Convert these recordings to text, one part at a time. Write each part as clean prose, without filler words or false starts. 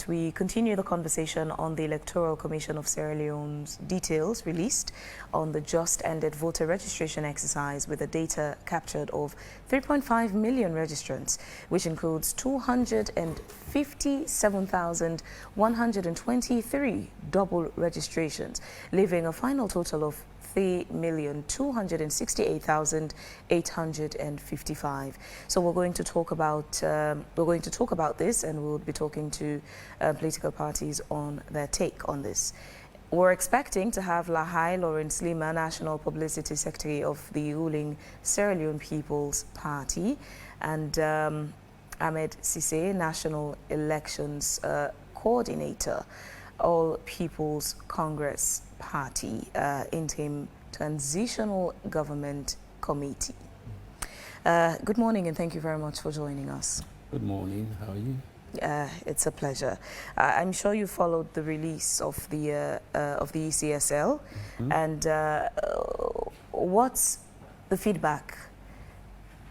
We continue the conversation on the Electoral Commission of Sierra Leone's details released on the just-ended voter registration exercise with the data captured of 3.5 million registrants, which includes 257,123 double registrations, leaving a final total of 3,268,855. So we're going to talk about this, and we'll be talking to political parties on their take on this. We're expecting to have Lahai Leema, National Publicity Secretary of the ruling Sierra Leone People's Party, and Ahmed Cisse, National Elections Coordinator, All People's Congress Party, Interim Transitional Government Committee. Good morning, and thank you very much for joining us. Good morning. How are you? It's a pleasure. I'm sure you followed the release of the ECSL, and what's the feedback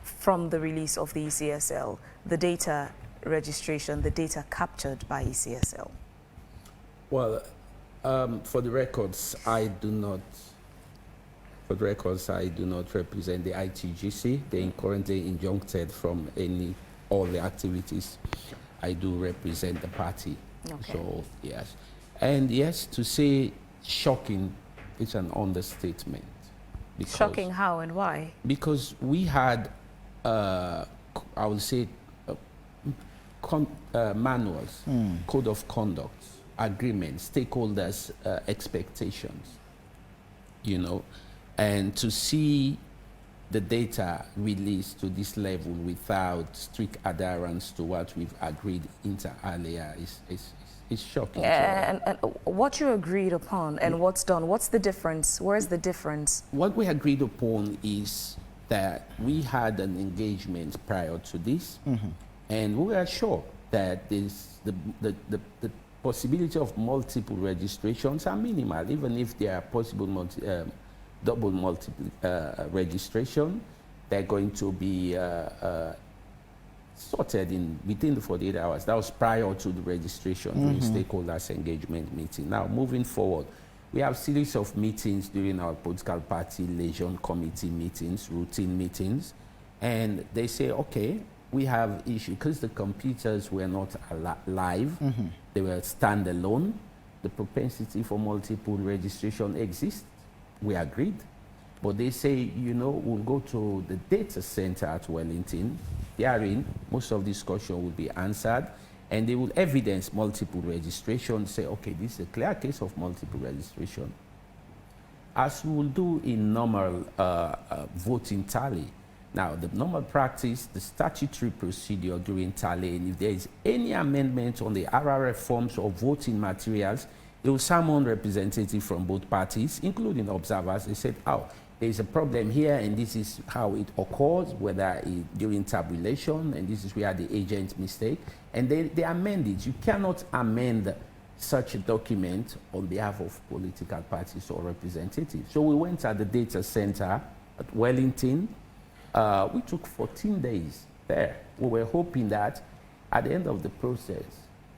from the release of the ECSL, the data registration, the data captured by ECSL? Well, for the records, I do not represent the ITGC. They are currently injuncted from all the activities. I do represent the party. Okay. So, yes. And yes, to say shocking is an understatement. Shocking how and why? Because we had, I would say, manuals, code of conduct, agreements, stakeholders' expectations, and to see the data released to this level without strict adherence to what we've agreed inter alia is shocking. And what you agreed upon and what's done, what's the difference? Where's the difference? What we agreed upon is that we had an engagement prior to this, and we were sure that the possibility of multiple registrations are minimal, even if there are possible double registration. They're going to be sorted within the 48 hours. That was prior to the registration during stakeholders engagement meeting. Now, moving forward, we have a series of meetings during our political party liaison committee meetings, routine meetings, and they say, okay, we have issue because the computers were not live, they were standalone. The propensity for multiple registration exists. We agreed, but they say, we'll go to the data center at Wellington. Therein, most of this question will be answered, and they will evidence multiple registration, say, okay, this is a clear case of multiple registration. As we will do in normal voting tally. Now, the normal practice, the statutory procedure during tally, and if there is any amendment on the RRF forms or voting materials, they will summon representatives from both parties, including observers. They said, there is a problem here, and this is how it occurs, whether during tabulation, and this is where the agent mistake, and they amend it. You cannot amend such a document on behalf of political parties or representatives. So we went at the data center at Wellington. We took 14 days there. We were hoping that at the end of the process,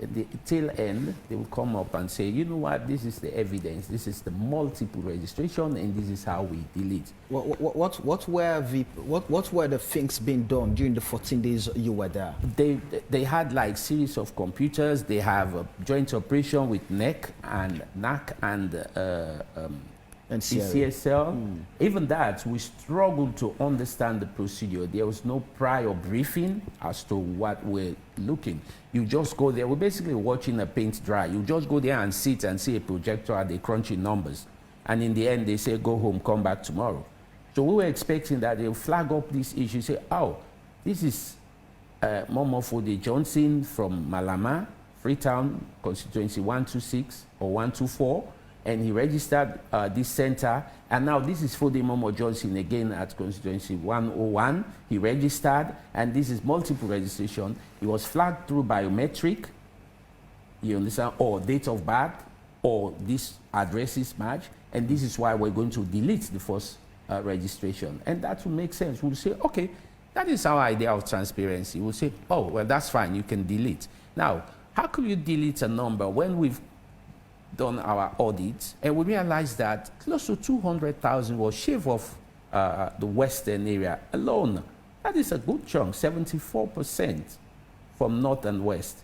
at the tail end, they will come up and say, you know what, this is the evidence, this is the multiple registration, and this is how we delete. What were the things being done during the 14 days you were there? They had like series of computers. They have a joint operation with NEC and NAC and CCSL. Even that, we struggled to understand the procedure. There was no prior briefing as to what we're looking. You just go there. We're basically watching a paint dry. You just go there and sit and see a projector and they crunching numbers. And in the end, they say, go home, come back tomorrow. So we were expecting that they'll flag up this issue, say, this is Momo Fode Johnson from Malama, Freetown, constituency 126 or 124. And he registered this center, and now this is Fode Momo Johnson again at constituency 101. He registered, and this is multiple registration. He was flagged through biometric, you understand, or date of birth, or this addresses match, and this is why we're going to delete the first registration. And that will make sense. We'll say, okay, that is our idea of transparency. We'll say, oh, well, that's fine, you can delete. Now, how could you delete a number when we've done our audit and we realized that close to 200,000 was shaved off the western area alone? That is a good chunk, 74% from north and west,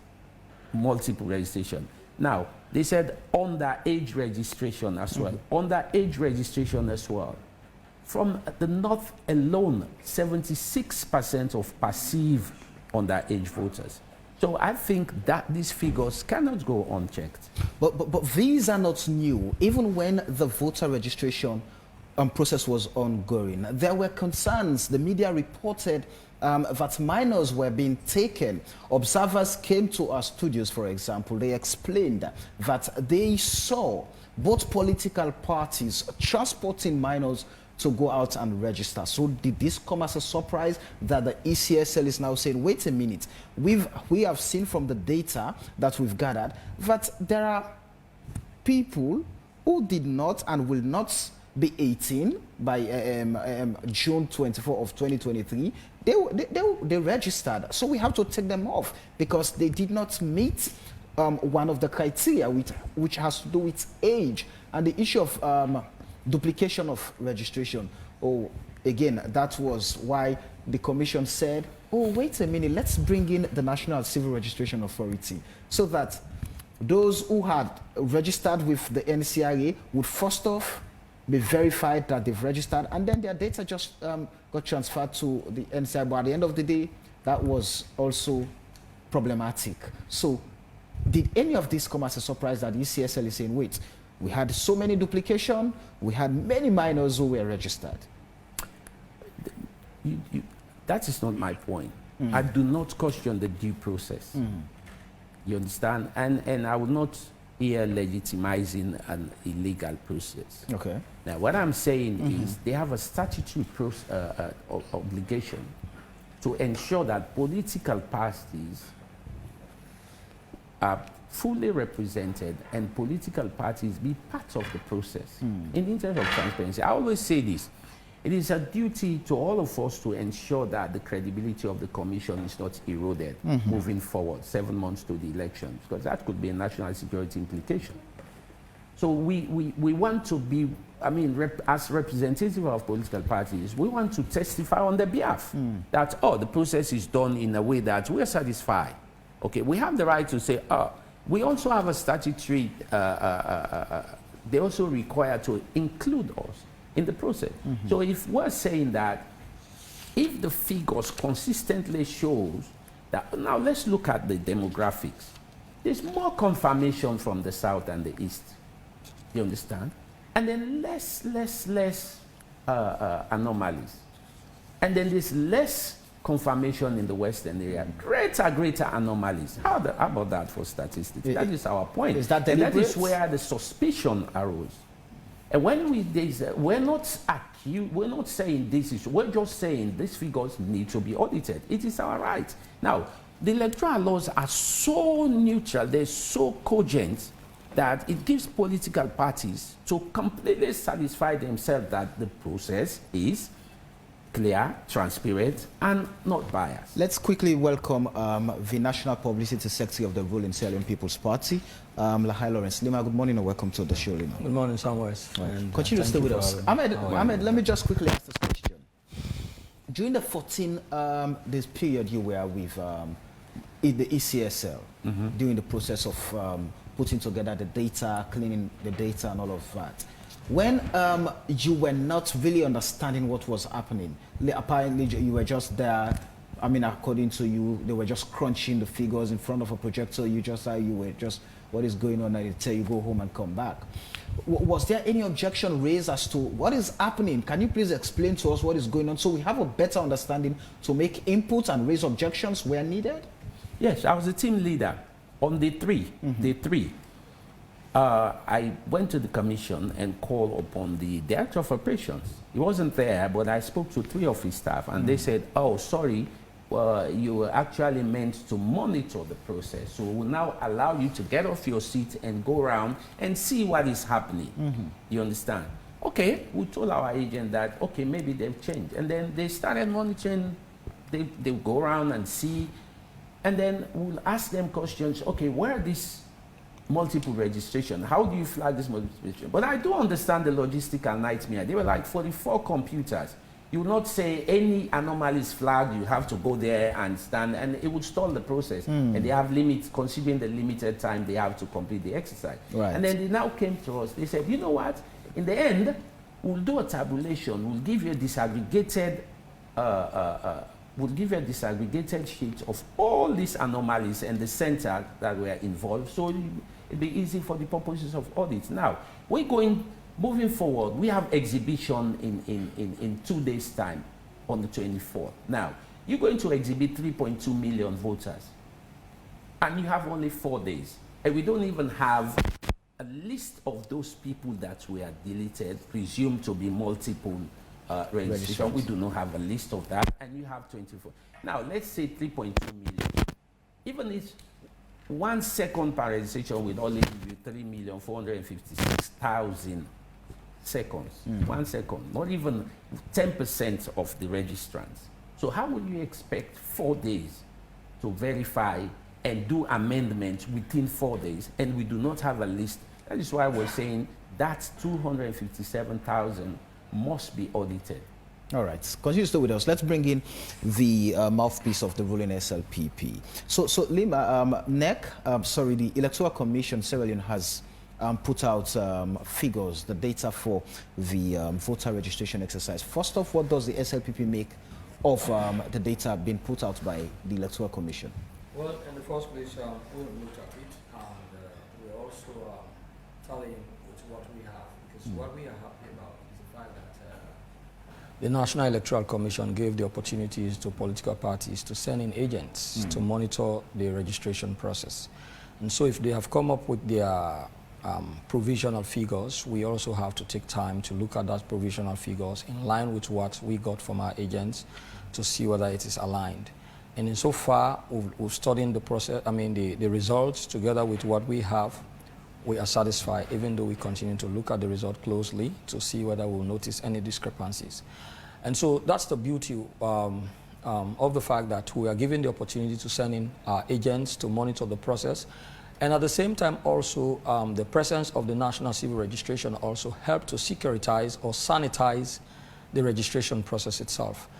multiple registration. Now, they said underage registration as well. Underage registration as well. From the north alone, 76% of perceived underage voters. So I think that these figures cannot go unchecked. But these are not new. Even when the voter registration process was ongoing, there were concerns. The media reported that minors were being taken. Observers came to our studios, for example. They explained that they saw both political parties transporting minors to go out and register. So did this come as a surprise that the ECSL is now saying, wait a minute, we have seen from the data that we've gathered that there are people who did not and will not be 18 by June 24 of 2023. They registered. So we have to take them off because they did not meet one of the criteria which has to do with age and the issue of duplication of registration. Oh, again, that was why the commission said, oh, wait a minute, let's bring in the National Civil Registration Authority so that those who had registered with the NCRA would first off be verified that they've registered, and then their data just got transferred to the NCRA. But at the end of the day, that was also problematic. So did any of this come as a surprise that the ECSL is saying, wait, we had so many duplication, we had many minors who were registered? That is not my point. I do not question the due process. You understand? And I will not here legitimizing an illegal process. Okay. Now, what I'm saying is they have a statutory obligation to ensure that political parties are fully represented and political parties be part of the process in interest of transparency. I always say this. It is a duty to all of us to ensure that the credibility of the commission is not eroded moving forward 7 months to the elections, because that could be a national security implication. So we want to be, I mean, as representative of political parties, we want to testify on their behalf that, oh, the process is done in a way that we are satisfied. Okay, we have the right to say, oh, we also have a statutory, they also require to include us in the process. So if we're saying that, if the figures consistently shows that, now let's look at the demographics. There's more confirmation from the south and the east. You understand? And then less anomalies. And then there's less confirmation in the western area, greater anomalies. How about that for statistics? That is our point. Is that deliberate? And that is where the suspicion arose. And when we're not saying this is, we're just saying these figures need to be audited. It is our right. Now, the electoral laws are so neutral, they're so cogent that it gives political parties to completely satisfy themselves that the process is clear, transparent, and not biased. Let's quickly welcome the National Publicity Secretary of the ruling Sierra People's Party, Lahai Lawrence. Leema, good morning and welcome to the show, Leema. Good morning, Samwise. Right. Continue to stay with us. Ahmed, let me just quickly ask this question. During the 14 days period you were with the ECSL, during the process of putting together the data, cleaning the data and all of that, when you were not really understanding what was happening, apparently you were just there, I mean, according to you, they were just crunching the figures in front of a projector, you were just, what is going on, and they tell you go home and come back. Was there any objection raised as to what is happening? Can you please explain to us what is going on so we have a better understanding to make input and raise objections where needed? Yes, I was a team leader on day three. I went to the commission and called upon the director of operations. He wasn't there, but I spoke to 3 of his staff, and they said, oh, sorry, you were actually meant to monitor the process. So we will now allow you to get off your seat and go around and see what is happening. You understand? Okay, we told our agent that, okay, maybe they've changed. And then they started monitoring. They go around and see. And then we'll ask them questions. Okay, where are these multiple registration? How do you flag this multiple registration? But I do understand the logistical nightmare. They were like 44 computers. You will not say any anomalies flagged, you have to go there and stand, and it would stall the process. And they have limits, considering the limited time they have to complete the exercise. Right. And then they now came to us, they said, you know what, in the end, we'll do a tabulation, we'll give you a disaggregated sheet of all these anomalies and the center that were involved, so it'll be easy for the purposes of audit. Now, moving forward, we have exhibition in 2 days' time on the 24th. Now, you're going to exhibit 3.2 million voters, and you have only 4 days. And we don't even have a list of those people that were deleted, presumed to be multiple registration. We do not have a list of that, and you have 24. Now, let's say 3.2 million. Even if 1 second per registration will only give you 3,456,000 seconds. 1 second, not even 10% of the registrants. So how will you expect 4 days to verify and do amendments within 4 days, and we do not have a list? That is why we're saying that 257,000 must be audited. All right, continue to stay with us. Let's bring in the mouthpiece of the ruling SLPP. So Leema, the Electoral Commission, Sierra Leone, has put out figures, the data for the voter registration exercise. First off, what does the SLPP make of the data being put out by the Electoral Commission? Well, in the first place, we looked at it, and we're also tallying with what we have, because what we are happy about is the fact that the National Electoral Commission gave the opportunities to political parties to send in agents to monitor the registration process. And so if they have come up with their provisional figures, we also have to take time to look at that provisional figures in line with what we got from our agents to see whether it is aligned. And in so far, we've studied the process, the results together with what we have. We are satisfied, even though we continue to look at the result closely to see whether we'll notice any discrepancies. And so that's the beauty of the fact that we are given the opportunity to send in our agents to monitor the process. And at the same time also, the presence of the National Civil Registration also helped to securitize or sanitize the registration process itself.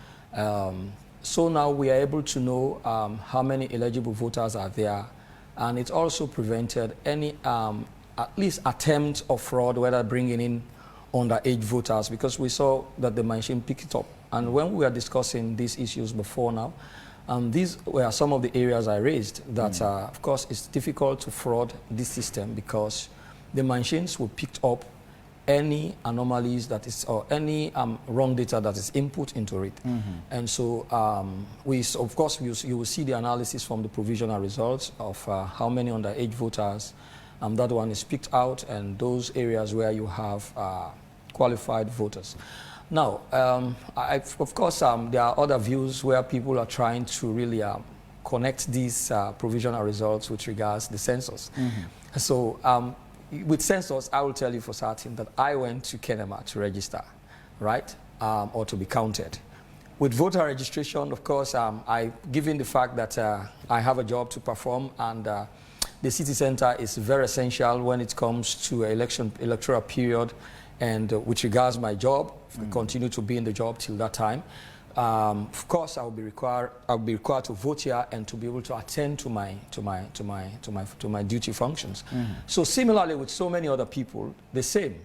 So now we are able to know how many eligible voters are there, and it also prevented any at least attempt of fraud, whether bringing in underage voters, because we saw that the machine picked it up. And when we were discussing these issues before now, these were some of the areas I raised that, of course, it's difficult to fraud this system because the machines will pick up any anomalies that is, or any wrong data that is input into it. And so, of course, you will see the analysis from the provisional results of how many underage voters that one is picked out, and those areas where you have qualified voters. Now, of course, there are other views where people are trying to really connect these provisional results with regards to the census. So, with census, I will tell you for certain that I went to Kenema to register, right, or to be counted. With voter registration, of course, given the fact that I have a job to perform, and the city center is very essential when it comes to electoral period, and with regards to my job, I continue to be in the job till that time. Of course, I'll be required to vote here and to be able to attend to my duty functions. So similarly with so many other people, the same.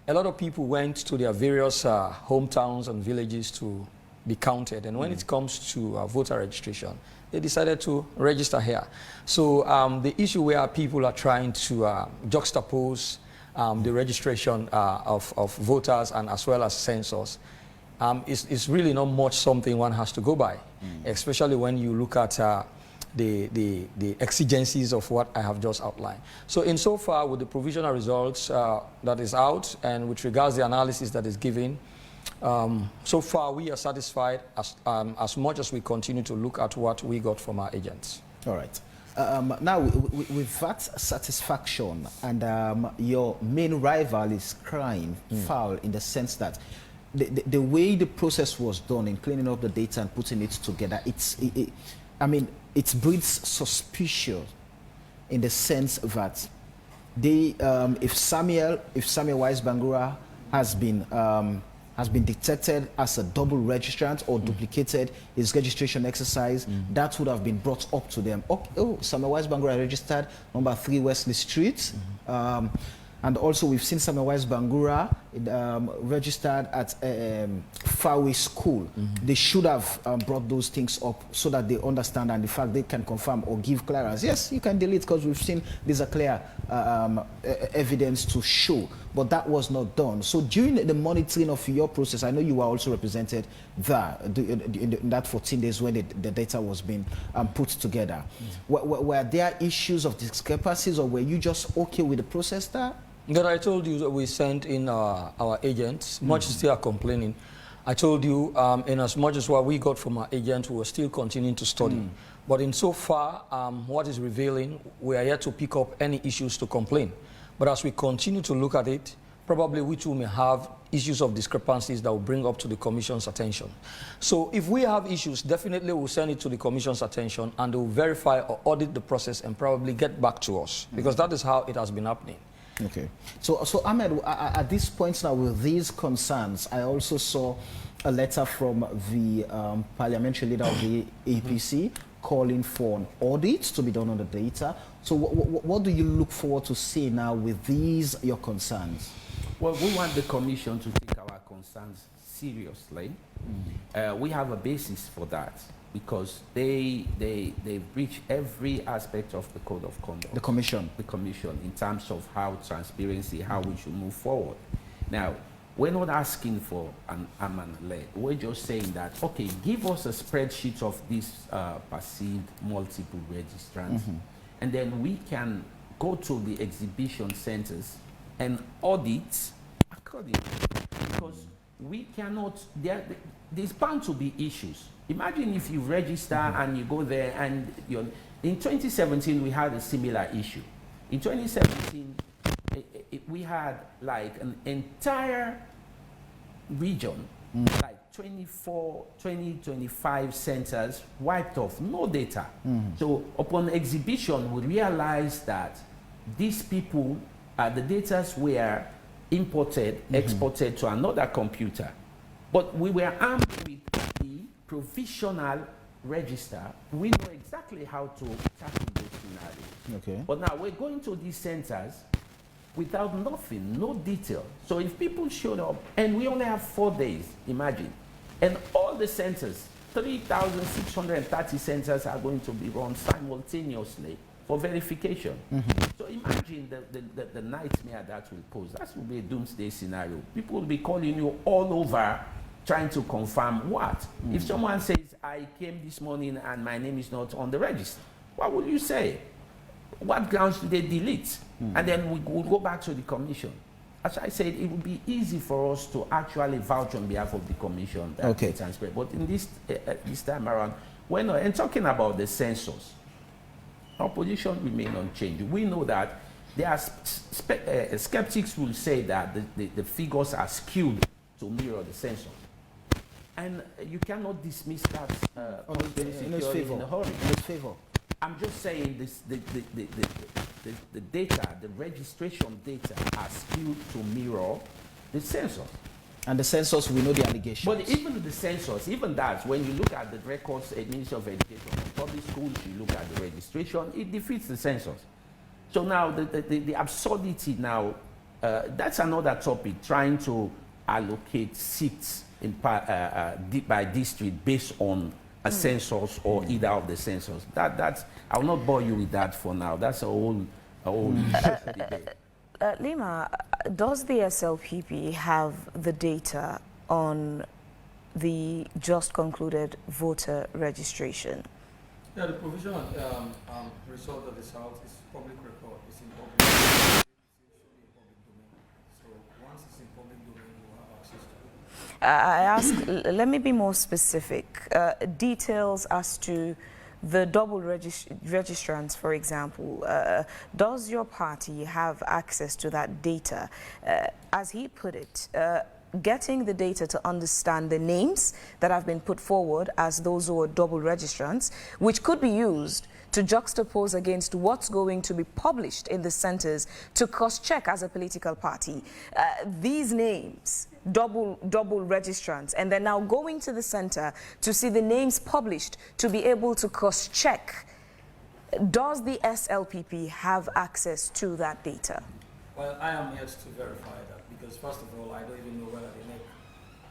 A lot of people went to their various hometowns and villages to be counted, and when it comes to voter registration, they decided to register here. So the issue where people are trying to juxtapose the registration of voters and as well as census is really not much something one has to go by, especially when you look at the exigencies of what I have just outlined. So insofar with the provisional results that is out, and with regards to the analysis that is given, so far we are satisfied as much as we continue to look at what we got from our agents. All right. Now, with that satisfaction, and your main rival is crying foul in the sense that the way the process was done in cleaning up the data and putting it together, I mean, it breeds suspicion in the sense that they, if Samuel Wise Bangura has been detected as a double registrant or duplicated his registration exercise, that would have been brought up to them. Oh, Samuel Wise Bangura registered number 3 Wesley Street. And also we've seen Samuel Wise Bangura registered at Fairway School. They should have brought those things up so that they understand, and the fact they can confirm or give clearance. Yes, you can delete because we've seen there's a clear evidence to show, but that was not done. So during the monitoring of your process, I know you were also represented there in that 14 days when the data was being put together. Were there issues of discrepancies, or were you just okay with the process there? That I told you that we sent in our agents, much still are complaining. I told you, in as much as what we got from our agents, we were still continuing to study. But in so far, what is revealing, we are yet to pick up any issues to complain. But as we continue to look at it, probably we too may have issues of discrepancies that will bring up to the Commission's attention. So if we have issues, definitely we'll send it to the Commission's attention, and they will verify or audit the process and probably get back to us, because that is how it has been happening. Okay. So Ahmed, at this point now, with these concerns, I also saw a letter from the parliamentary leader of the APC calling for an audit to be done on the data. So what do you look forward to see now with these, your concerns? Well, we want the Commission to take our concerns seriously. We have a basis for that, because they breach every aspect of the code of conduct. The Commission? The Commission, in terms of how transparency, how we should move forward. Now, we're not asking for an arm and a leg. We're just saying that, okay, give us a spreadsheet of these perceived multiple registrants, and then we can go to the exhibition centers and audit accordingly. Because we cannot, there's bound to be issues. Imagine if you register and you go there and you're, in 2017 we had a similar issue. In 2017 we had like an entire region, like 25 centers wiped off, no data. So upon exhibition we realized that these people, the data were imported, exported to another computer. But we were armed with the provisional register. We know exactly how to tackle those scenarios. Okay. But now we're going to these centers without nothing, no detail. So if people showed up, and we only have 4 days, imagine, and all the centers, 3,630 centers are going to be run simultaneously for verification. So imagine the nightmare that will pose. That will be a doomsday scenario. People will be calling you all over trying to confirm what? If someone says, I came this morning and my name is not on the register, what will you say? What grounds do they delete? And then we'll go back to the Commission. As I said, it would be easy for us to actually vouch on behalf of the Commission. That Okay. transparent. But in this time around, we're not, and talking about the census, our position remains unchanged. We know that there are skeptics will say that the figures are skewed to mirror the census. And you cannot dismiss that in his favor. in a hurry. In his favor. I'm just saying this, the data, the registration data are skewed to mirror the census. And the census, we know the allegations. But even the census, even that, when you look at the records, Ministry of Education of public schools, you look at the registration, it defeats the census. So now the absurdity now, that's another topic, trying to allocate seats in by district based on a census or either of the census. That's, I will not bore you with that for now. That's a whole debate. Leema, does the SLPP have the data on the just concluded voter registration? Yeah, the provisional result of the South is public record. It's in public domain. It's public domain. So once it's in public domain, you have access to it. I ask, let me be more specific. Details as to the double registrants, for example. Does your party have access to that data? As he put it, getting the data to understand the names that have been put forward as those who are double registrants, which could be used to juxtapose against what's going to be published in the centers to cross-check as a political party. These names, double registrants, and then now going to the center to see the names published to be able to cross-check. Does the SLPP have access to that data? Well, I am yet to verify that, because first of all, I don't even know whether the NEC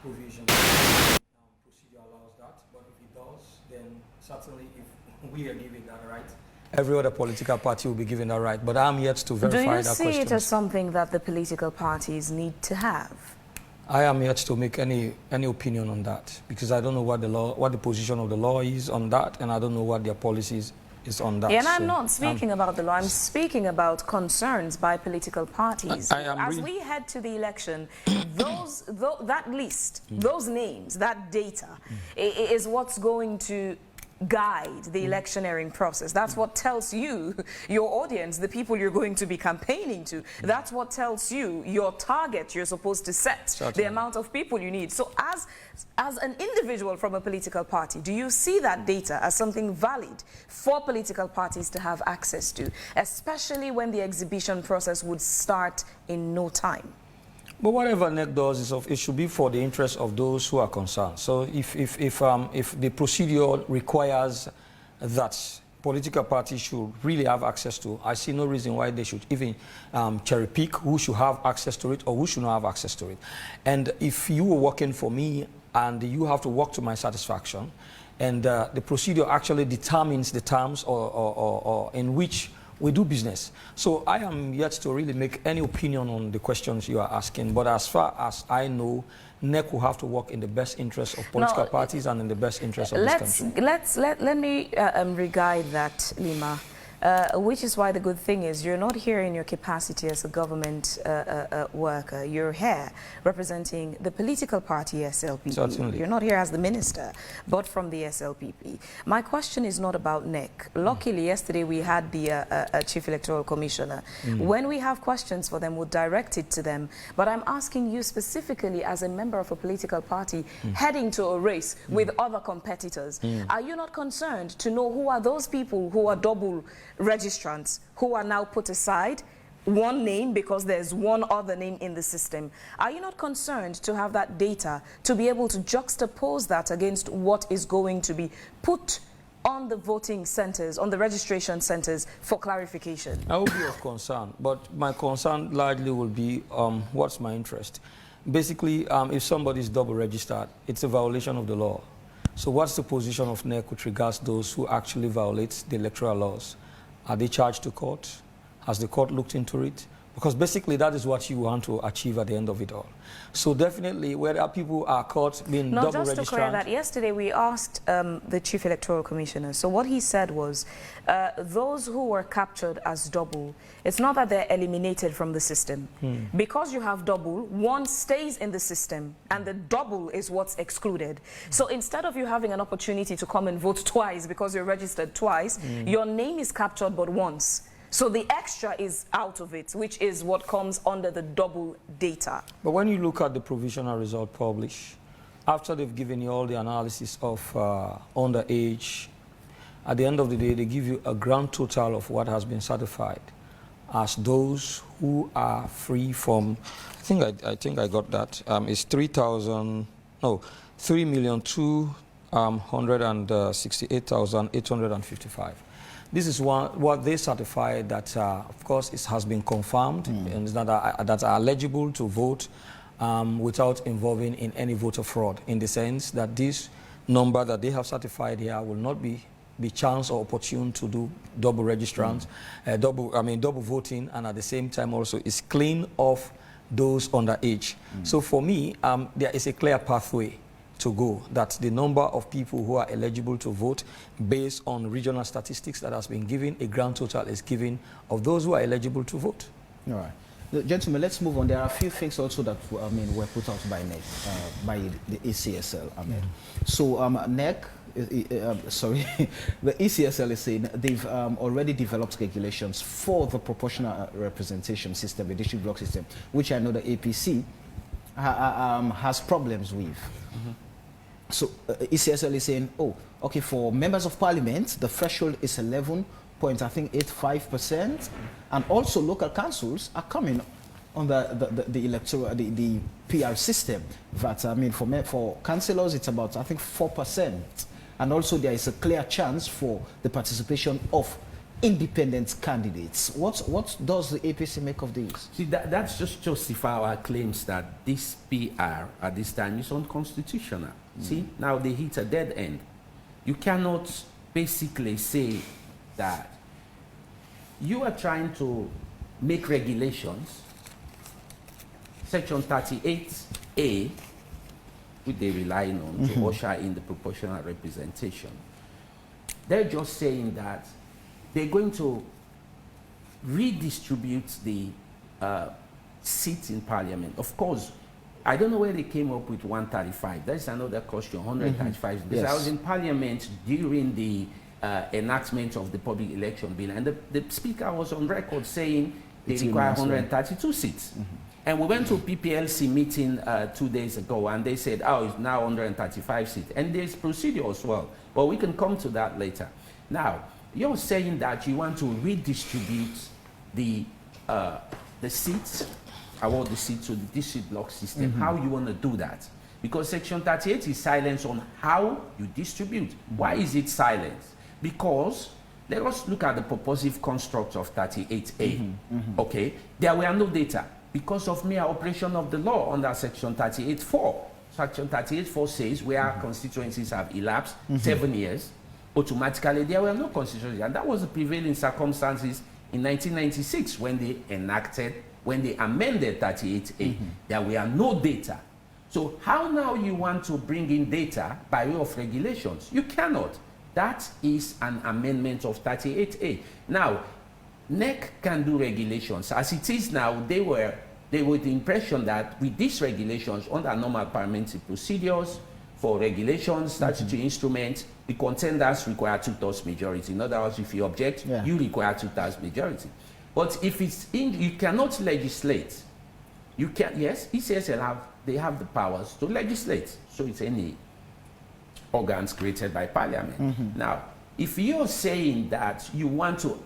provision procedure allows that, but if it does, then certainly if we are given that right, every other political party will be given that right, but I'm yet to verify that question. Do you see it as something that the political parties need to have? I am yet to make any opinion on that, because I don't know what the position of the law is on that, and I don't know what their policies is on that. Yeah, and I'm not speaking about the law, I'm speaking about concerns by political parties. As we head to the election, that list, those names, that data is what's going to guide the electioneering process. That's what tells you, your audience, the people you're going to be campaigning to. That's what tells you your target you're supposed to set, the amount of people you need. So as an individual from a political party, do you see that data as something valid for political parties to have access to, especially when the exhibition process would start in no time? But whatever NEC does, it should be for the interest of those who are concerned. So if the procedure requires that political parties should really have access to, I see no reason why they should even cherry pick who should have access to it or who should not have access to it. And if you were working for me and you have to work to my satisfaction, and the procedure actually determines the terms or in which we do business. So I am yet to really make any opinion on the questions you are asking, but as far as I know, NEC will have to work in the best interest of political parties and in the best interest of this country. Let me re-guide that, Leema. Which is why the good thing is you're not here in your capacity as a government worker. You're here representing the political party SLPP. Certainly. You're not here as the minister, but from the SLPP. My question is not about NEC. Luckily, yesterday we had the Chief Electoral Commissioner. When we have questions for them, we'll direct it to them. But I'm asking you specifically as a member of a political party heading to a race with other competitors. Are you not concerned to know who are those people who are double registrants who are now put aside, one name because there's one other name in the system? Are you not concerned to have that data to be able to juxtapose that against what is going to be put on the voting centers, on the registration centers for clarification? I will be of concern, but my concern largely will be what's my interest. Basically, if somebody is double registered, it's a violation of the law. So what's the position of NEC with regards to those who actually violate the electoral laws? Are they charged to court? Has the court looked into it? Because basically that is what you want to achieve at the end of it all. So definitely whether people are caught being double registered. Just to clear that, yesterday we asked the Chief Electoral Commissioner. So what he said was those who were captured as double, it's not that they're eliminated from the system. Because you have double, one stays in the system and the double is what's excluded. So instead of you having an opportunity to come and vote twice because you're registered twice, your name is captured but once. So the extra is out of it, which is what comes under the double data. But when you look at the provisional result published, after they've given you all the analysis of underage, at the end of the day, they give you a grand total of what has been certified as those who are free from, I think I got that, it's 3,268,855. This is what they certify that, of course, it has been confirmed and that are eligible to vote without involving in any voter fraud, in the sense that this number that they have certified here will not be chance or opportune to do double registrants, double voting, and at the same time also is clean of those underage. So for me, there is a clear pathway to go, that the number of people who are eligible to vote based on regional statistics that has been given, a grand total is given of those who are eligible to vote. All right. Gentlemen, let's move on. There are a few things also that were put out by NEC, by the ECSL. So NEC, sorry, the ECSL is saying they've already developed regulations for the proportional representation system, the district block system, which I know the APC has problems with. So ECSL is saying, oh, okay, for members of parliament, the threshold is 11.85%, and also local councils are coming on the electoral, the PR system. That I mean, for councillors, it's about, I think, 4%, and also there is a clear chance for the participation of independent candidates. What does the APC make of this? See, that's just justify our claims that this PR at this time is unconstitutional. See, now they hit a dead end. You cannot basically say that you are trying to make regulations, Section 38A, which they're relying on to usher in the proportional representation. They're just saying that they're going to redistribute the seats in parliament. Of course, I don't know where they came up with 135. That's another question, 135. Because I was in parliament during the enactment of the public election bill, and the speaker was on record saying they require 132 seats. And we went to a PPLC meeting 2 days ago, and they said, oh, it's now 135 seats. And there's procedure as well, but we can come to that later. Now, you're saying that you want to redistribute the seats, award the seats to the district block system. How you want to do that? Because Section 38 is silent on how you distribute. Why is it silent? Because let us look at the purposive construct of 38A. Okay, there were no data because of mere operation of the law under Section 38.4. Section 38.4 says where constituencies have elapsed 7 years, automatically there were no constituencies, and that was the prevailing circumstances in 1996 when they amended 38A. There were no data. So how now you want to bring in data by way of regulations? You cannot. That is an amendment of 38A. Now, NEC can do regulations. As it is now, they were the impression that with these regulations, under normal parliamentary procedures, for regulations, statutory instruments, the contenders require 2/3 majority. In other words, if you object, you require 2/3 majority. But if it's you cannot legislate. You can, yes, ECSL they have the powers to legislate. So it's any organs created by parliament. Now, if you're saying that you want to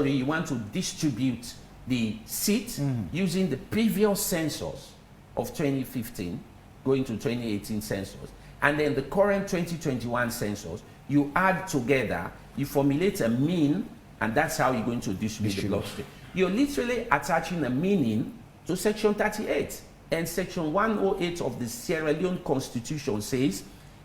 you want to distribute the seat using the previous census of 2015, going to 2018 census, and then the current 2021 census, you add together, you formulate a mean, and that's how you're going to distribute the block state. You're literally attaching a meaning to Section 38. And Section 108 of the Sierra Leone Constitution says,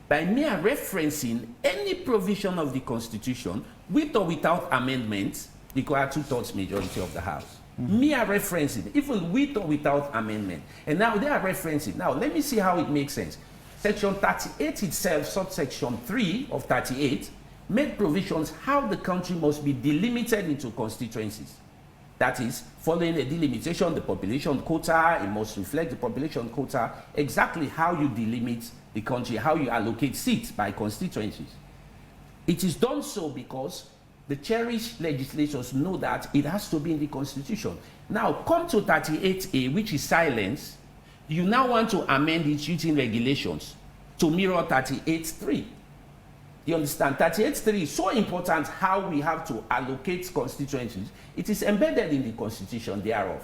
by mere referencing any provision of the Constitution, with or without amendment, require 2/3 majority of the House. Mere referencing, even with or without amendment. And now they are referencing. Now, let me see how it makes sense. Section 38 itself, subsection 3 of 38, made provisions how the country must be delimited into constituencies. That is, following a delimitation, the population quota, it must reflect the population quota, exactly how you delimit the country, how you allocate seats by constituencies. It is done so because the cherished legislators know that it has to be in the Constitution. Now, come to 38A, which is silence. You now want to amend it using regulations to mirror 38.3. You understand? 38.3 is so important how we have to allocate constituencies. It is embedded in the Constitution thereof.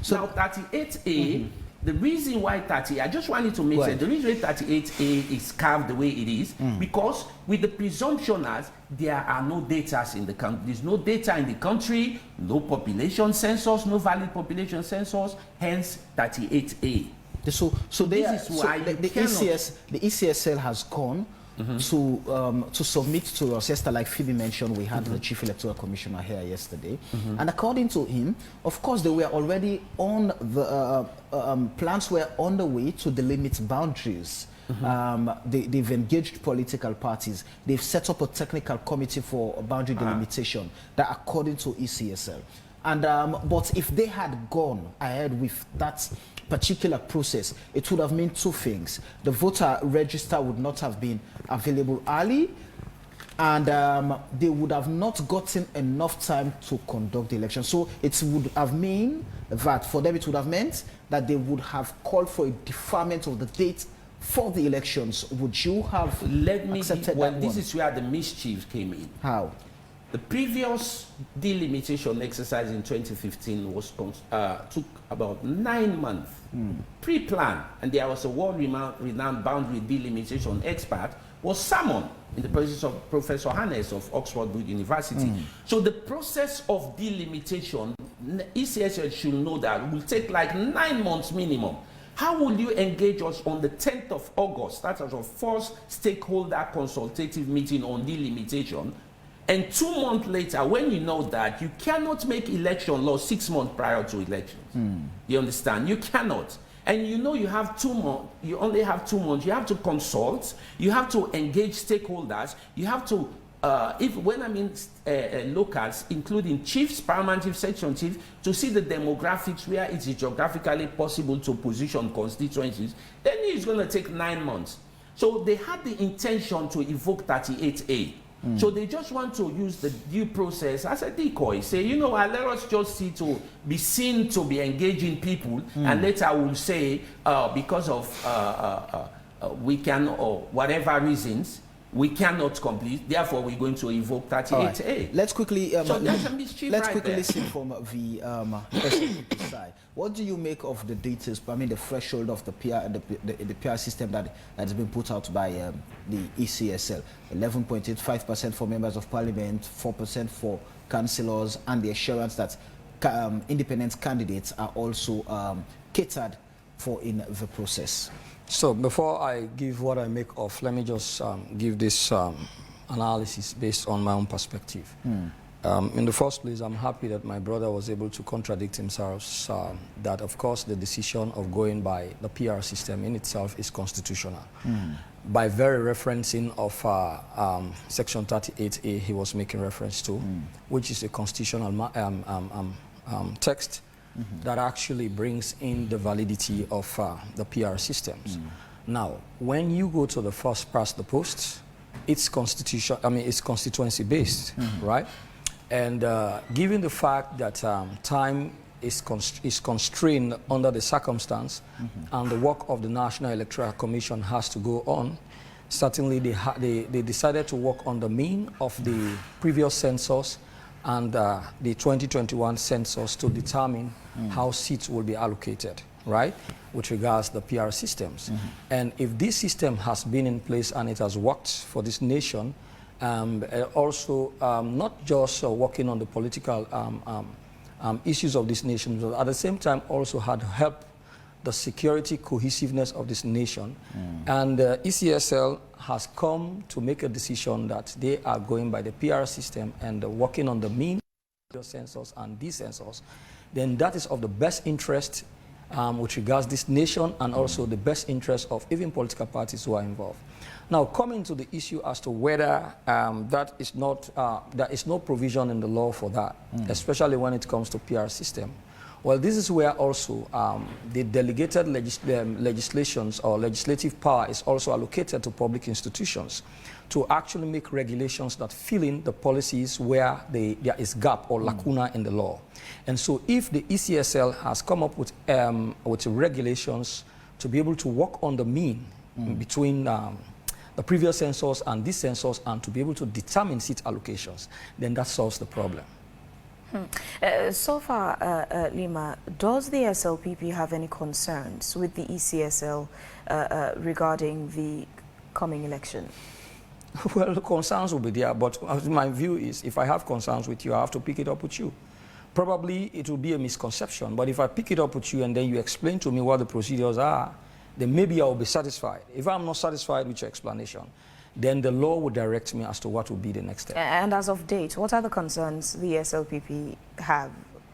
So now, 38A, the reason why 38, I just wanted to make sense. The reason why 38A is carved the way it is, because with the presumption as there are no data in the country, there's no data in the country, no population census, no valid population census, hence 38A. So this is why the ECSL has gone to submit to us. Yesterday, like Phoebe mentioned, we had the Chief Electoral Commissioner here yesterday, and according to him, of course, they were already on the plans were on the way to delimit boundaries. They've engaged political parties. They've set up a technical committee for boundary delimitation. That, according to ECSL, and but if they had gone ahead with that particular process, it would have meant two things. The voter register would not have been available early, and they would have not gotten enough time to conduct the election. So it would have meant that, for them, it would have meant that they would have called for a deferment of the date for the elections. Would you have accepted that one? This is where the mischief came in. How? The previous delimitation exercise in 2015 was took about 9 months, pre-planned, and there was a world-renowned boundary delimitation expert was summoned in the presence of Professor Hannes of Oxford University. So the process of delimitation, ECSL should know that, will take like 9 months minimum. How will you engage us on the 10th of August? That was our first stakeholder consultative meeting on delimitation. And 2 months later, when you know that, you cannot make election law 6 months prior to elections. You understand? You cannot. And you know you have 2 months, you only have 2 months. You have to consult, you have to engage stakeholders, you have to, when I mean locals, including chiefs, paramount chiefs, section chiefs, to see the demographics where it is geographically possible to position constituencies, then it's going to take 9 months. So they had the intention to evoke 38A. So they just want to use the due process as a decoy. Say, you know, let us just see to be seen to be engaging people, and later we'll say, because of we can, or whatever reasons, we cannot complete. Therefore, we're going to evoke 38A. Right. Let's quickly so that's a mischief right quickly there. listen from the SLPP side. What do you make of the details? I mean, the threshold of the PR system that has been put out by the ECSL: 11.85% for members of parliament, 4% for councillors, and the assurance that independent candidates are also catered for in the process. So before I give what I make of, let me just give this analysis based on my own perspective. In the first place, I'm happy that my brother was able to contradict himself, that of course the decision of going by the PR system in itself is constitutional. By very referencing of Section 38A he was making reference to, which is a constitutional text that actually brings in the validity of the PR systems. Now, when you go to the first past the post, it's it's constituency based, right? And given the fact that time is constrained under the circumstance, and the work of the National Electoral Commission has to go on, certainly they decided to work on the mean of the previous census and the 2021 census to determine how seats will be allocated, right, with regards to the PR systems. And if this system has been in place and it has worked for this nation, also not just working on the political issues of this nation, but at the same time also had helped the security cohesiveness of this nation. And ECSL has come to make a decision that they are going by the PR system and working on the mean census and this census, then that is of the best interest with regards to this nation, and also the best interest of even political parties who are involved. Now, coming to the issue as to whether there is no provision in the law for that, especially when it comes to PR system. Well, this is where also the delegated legislations or legislative power is also allocated to public institutions to actually make regulations that fill in the policies where there is gap or lacuna in the law. And so if the ECSL has come up with regulations to be able to work on the mean between the previous census and this census, and to be able to determine seat allocations, then that solves the problem. So far, Leema, does the SLPP have any concerns with the ECSL regarding the coming election? Well, the concerns will be there, but my view is if I have concerns with you, I have to pick it up with you. Probably it will be a misconception, but if I pick it up with you and then you explain to me what the procedures are, then maybe I will be satisfied. If I'm not satisfied with your explanation, then the law will direct me as to what will be the next step. And as of date, what are the concerns the SLPP have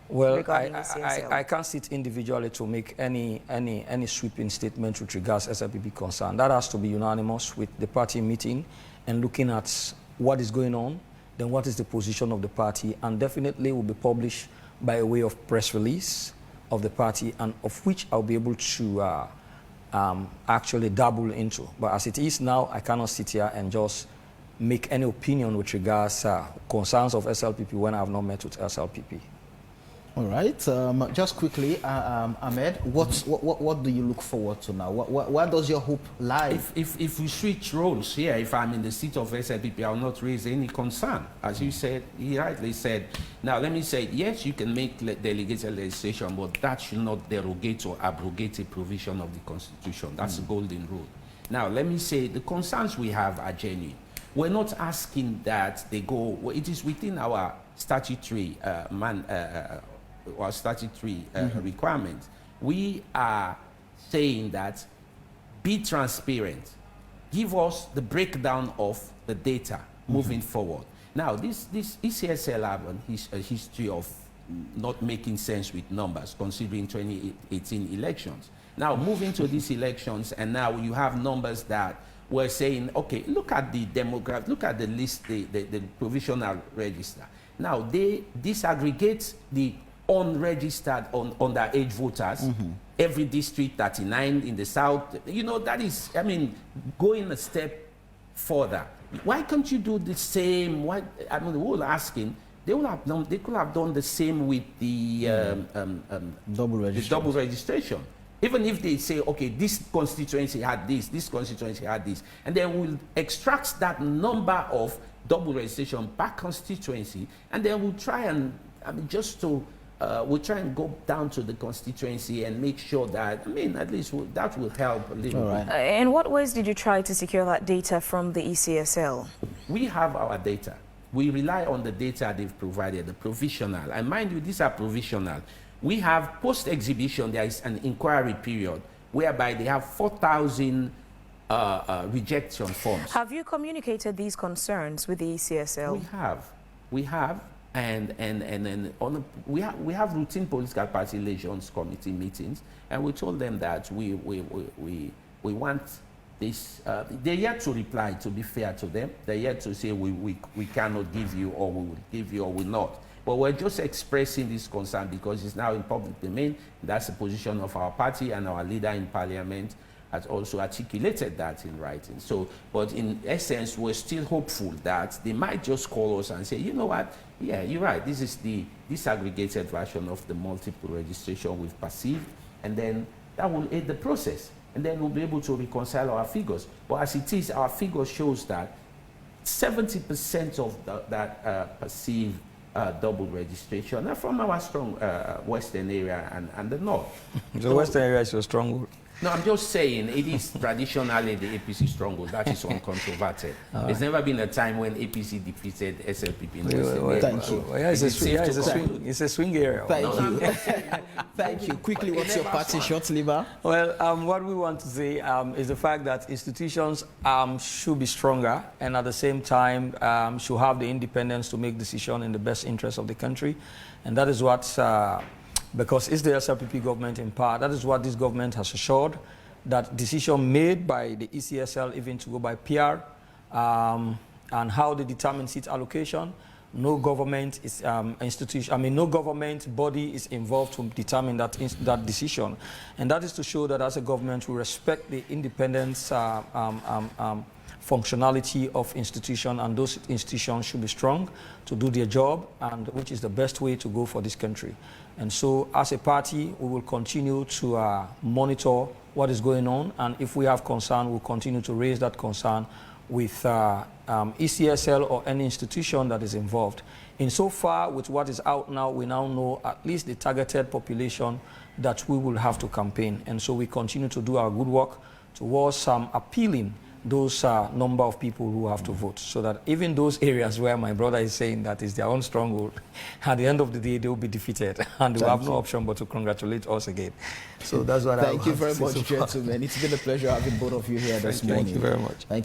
regarding ECSL? I can't sit individually to make any sweeping statement with regards to SLPP concern. That has to be unanimous with the party meeting and looking at what is going on, then what is the position of the party, and definitely will be published by way of press release of the party, and of which I'll be able to actually dabble into. But as it is now, I cannot sit here and just make any opinion with regards concerns of SLPP when I have not met with SLPP. All right. Just quickly, Ahmed, what do you look forward to now? Where does your hope lie? If we switch roles here, if I'm in the seat of SLPP, I will not raise any concern. As you said, he rightly said. Now, let me say, yes, you can make delegated legislation, but that should not derogate or abrogate a provision of the Constitution. That's the golden rule. Now, let me say, the concerns we have are genuine. We're not asking that they go, well, it is within our statutory requirements. We are saying that be transparent. Give us the breakdown of the data moving forward. Now, this ECSL have a history of not making sense with numbers, considering 2018 elections. Now, moving to these elections, and now you have numbers that we're saying, okay, look at the demographic, look at the list, the provisional register. Now, they disaggregate the unregistered underage voters, every district, 39 in the south. You know, that is, I mean, going a step further. Why can't you do the same? Why, I mean, we're all asking, they could have done the same with the double registration. Even if they say, okay, this constituency had this constituency had this, and then we'll extract that number of double registration per constituency, and then we'll try and, I mean, we'll try and go down to the constituency and make sure that, I mean, at least that will help a little bit. In what ways did you try to secure that data from the ECSL? We have our data. We rely on the data they've provided, the provisional. And mind you, these are provisional. We have post-exhibition, there is an inquiry period whereby they have 4,000 rejection forms. Have you communicated these concerns with the ECSL? We have. And we have routine political party relations committee meetings, and we told them that we want this. They're yet to reply, to be fair to them. They're yet to say we cannot give you, or we will give you, or will not. But we're just expressing this concern because it's now in public domain. That's the position of our party, and our leader in parliament has also articulated that in writing. So, but in essence, we're still hopeful that they might just call us and say, you know what, yeah, you're right, this is the disaggregated version of the multiple registration we've perceived, and then that will aid the process. And then we'll be able to reconcile our figures. But as it is, our figure shows that 70% of that perceived double registration are from our strong western area and the north. The western area is your stronghold. No, I'm just saying it is traditionally the APC stronghold. That is uncontroverted. There's never been a time when APC defeated SLPP in the western area. Thank you. It's a swing area. Thank you. Thank you. Quickly, what's your party short, Leema? Well, what we want to say is the fact that institutions should be stronger, and at the same time should have the independence to make decisions in the best interest of the country. And that is what, because it's the SLPP government in power, that is what this government has assured, that decision made by the ECSL, even to go by PR, and how they determine seat allocation, no government is no government body is involved to determine that decision, and that is to show that as a government we respect the independence functionality of institutions, and those institutions should be strong to do their job, and which is the best way to go for this country. And so as a party, we will continue to monitor what is going on, and if we have concern, we'll continue to raise that concern with ECSL or any institution that is involved. Insofar with what is out now, we now know at least the targeted population that we will have to campaign, and so we continue to do our good work towards appealing those number of people who have to vote, so that even those areas where my brother is saying that is their own stronghold, at the end of the day they will be defeated, and they will have no option but to congratulate us again. So that's what I want to say. Thank you very much, gentlemen. It's been a pleasure having both of you here this morning. Thank you very much.